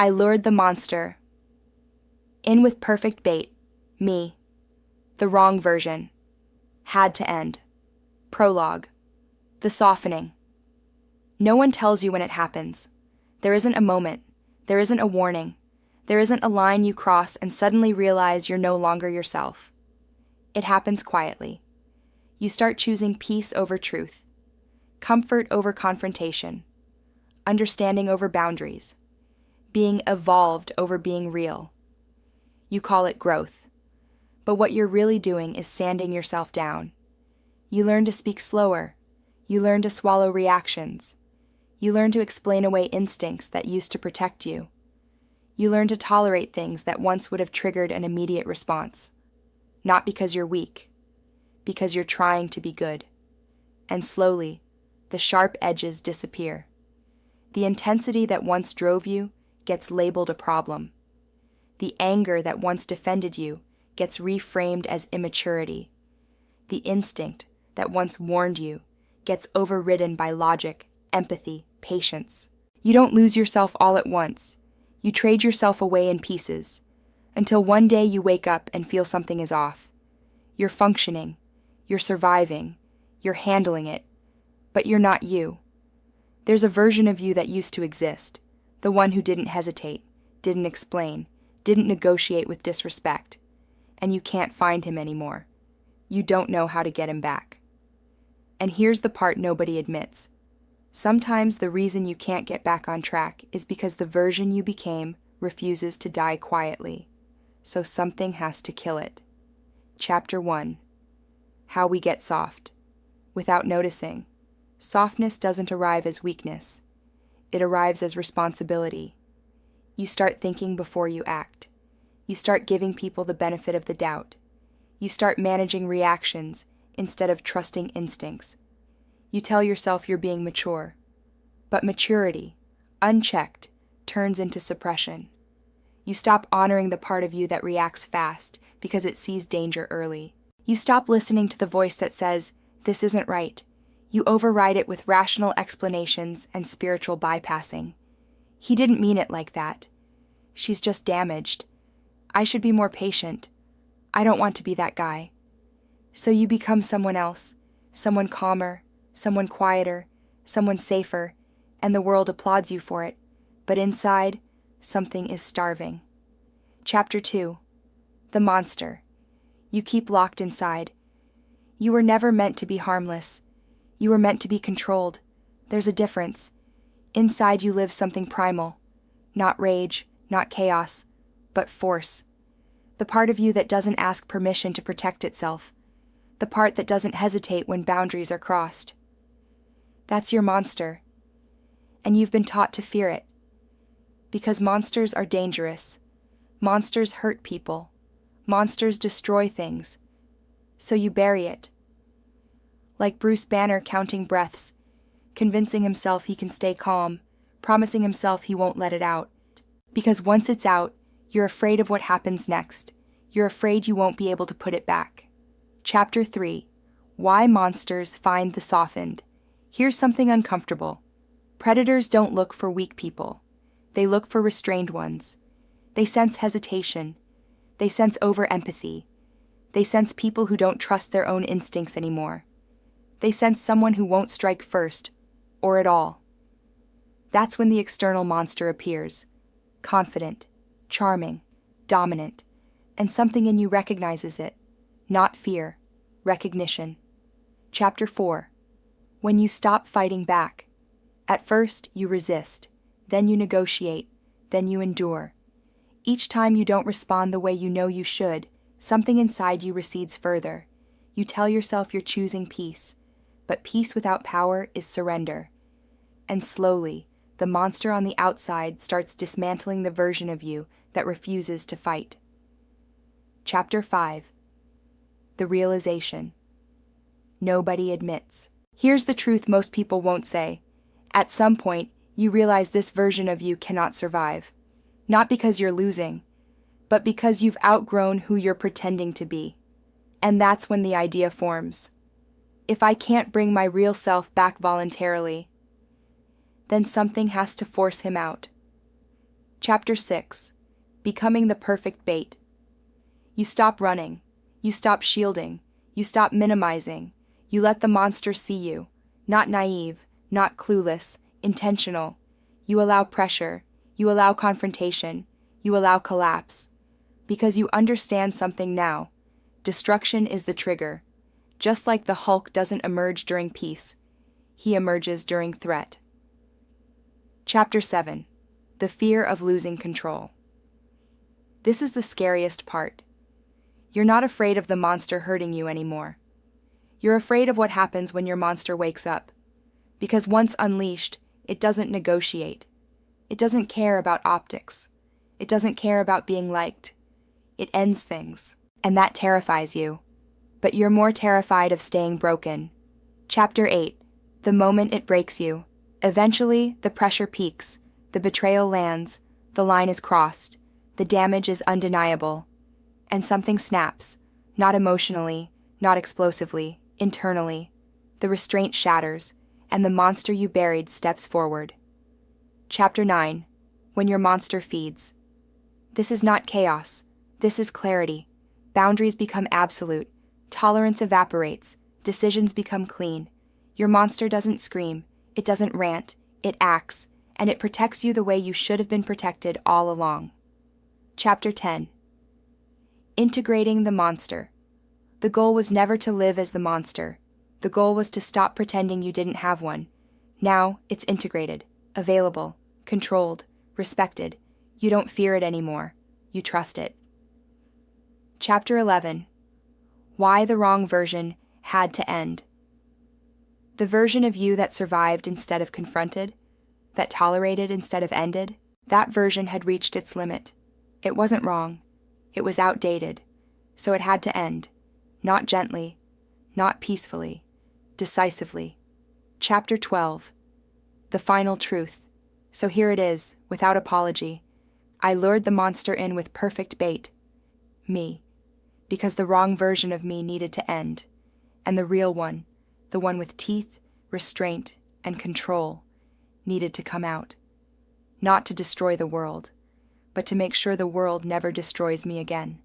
I lured the monster. In with perfect bait. Me. The wrong version. Had to end. Prologue. The softening. No one tells you when it happens. There isn't a moment. There isn't a warning. There isn't a line you cross and suddenly realize you're no longer yourself. It happens quietly. You start choosing peace over truth, comfort over confrontation, understanding over boundaries, being evolved over being real. You call it growth, but what you're really doing is sanding yourself down. You learn to speak slower. You learn to swallow reactions. You learn to explain away instincts that used to protect you. You learn to tolerate things that once would have triggered an immediate response. Not because you're weak, because you're trying to be good. And slowly, the sharp edges disappear. The intensity that once drove you gets labeled a problem. The anger that once defended you gets reframed as immaturity. The instinct that once warned you gets overridden by logic, empathy, patience. You don't lose yourself all at once. You trade yourself away in pieces, until one day you wake up and feel something is off. You're functioning, you're surviving, you're handling it, but you're not you. There's a version of you that used to exist, the one who didn't hesitate, didn't explain, didn't negotiate with disrespect, and you can't find him anymore. You don't know how to get him back. And here's the part nobody admits. Sometimes the reason you can't get back on track is because the version you became refuses to die quietly, so something has to kill it. Chapter 1. How we get soft. Without noticing, softness doesn't arrive as weakness. It arrives as responsibility. You start thinking before you act. You start giving people the benefit of the doubt. You start managing reactions instead of trusting instincts. You tell yourself you're being mature. But maturity, unchecked, turns into suppression. You stop honoring the part of you that reacts fast because it sees danger early. You stop listening to the voice that says, "This isn't right." You override it with rational explanations and spiritual bypassing. "He didn't mean it like that. She's just damaged. I should be more patient. I don't want to be that guy." So you become someone else, someone calmer, someone quieter, someone safer, and the world applauds you for it. But inside, something is starving. Chapter 2. The monster. You keep locked inside. You were never meant to be harmless. You were meant to be controlled. There's a difference. Inside you lives something primal. Not rage, not chaos, but force. The part of you that doesn't ask permission to protect itself. The part that doesn't hesitate when boundaries are crossed. That's your monster. And you've been taught to fear it. Because monsters are dangerous. Monsters hurt people. Monsters destroy things. So you bury it. Like Bruce Banner counting breaths, convincing himself he can stay calm, promising himself he won't let it out. Because once it's out, you're afraid of what happens next. You're afraid you won't be able to put it back. Chapter 3. Why monsters find the softened. Here's something uncomfortable. Predators don't look for weak people. They look for restrained ones. They sense hesitation. They sense over-empathy. They sense people who don't trust their own instincts anymore. They sense someone who won't strike first, or at all. That's when the external monster appears. Confident, charming, dominant, and something in you recognizes it. Not fear, recognition. Chapter 4. When you stop fighting back. At first, you resist. Then you negotiate. Then you endure. Each time you don't respond the way you know you should, something inside you recedes further. You tell yourself you're choosing peace. But peace without power is surrender. And slowly, the monster on the outside starts dismantling the version of you that refuses to fight. Chapter 5. The realization. Nobody admits. Here's the truth most people won't say. At some point, you realize this version of you cannot survive. Not because you're losing, but because you've outgrown who you're pretending to be. And that's when the idea forms. If I can't bring my real self back voluntarily, then something has to force him out. Chapter 6. Becoming the perfect bait. You stop running. You stop shielding. You stop minimizing. You let the monster see you. Not naive, not clueless, intentional. You allow pressure. You allow confrontation. You allow collapse. Because you understand something now. Destruction is the trigger. Just like the Hulk doesn't emerge during peace, he emerges during threat. Chapter 7. The fear of losing control. This is the scariest part. You're not afraid of the monster hurting you anymore. You're afraid of what happens when your monster wakes up. Because once unleashed, it doesn't negotiate. It doesn't care about optics. It doesn't care about being liked. It ends things. And that terrifies you. But you're more terrified of staying broken. Chapter 8. The moment it breaks you. Eventually, the pressure peaks. The betrayal lands. The line is crossed. The damage is undeniable. And something snaps. Not emotionally, not explosively, internally. The restraint shatters, and the monster you buried steps forward. Chapter 9. When your monster feeds. This is not chaos. This is clarity. Boundaries become absolute. Tolerance evaporates. Decisions become clean. Your monster doesn't scream. It doesn't rant. It acts, and it protects you the way you should have been protected all along. Chapter 10. Integrating the monster. The goal was never to live as the monster. The goal was to stop pretending you didn't have one. Now it's integrated, available, controlled, respected. You don't fear it anymore. You trust it. Chapter 11. Why the wrong version had to end. The version of you that survived instead of confronted, that tolerated instead of ended, that version had reached its limit. It wasn't wrong. It was outdated. So it had to end. Not gently, not peacefully, decisively. Chapter 12. The final truth. So here it is, without apology. I lured the monster in with perfect bait. Me. Because the wrong version of me needed to end. And the real one, the one with teeth, restraint, and control, needed to come out. Not to destroy the world, but to make sure the world never destroys me again.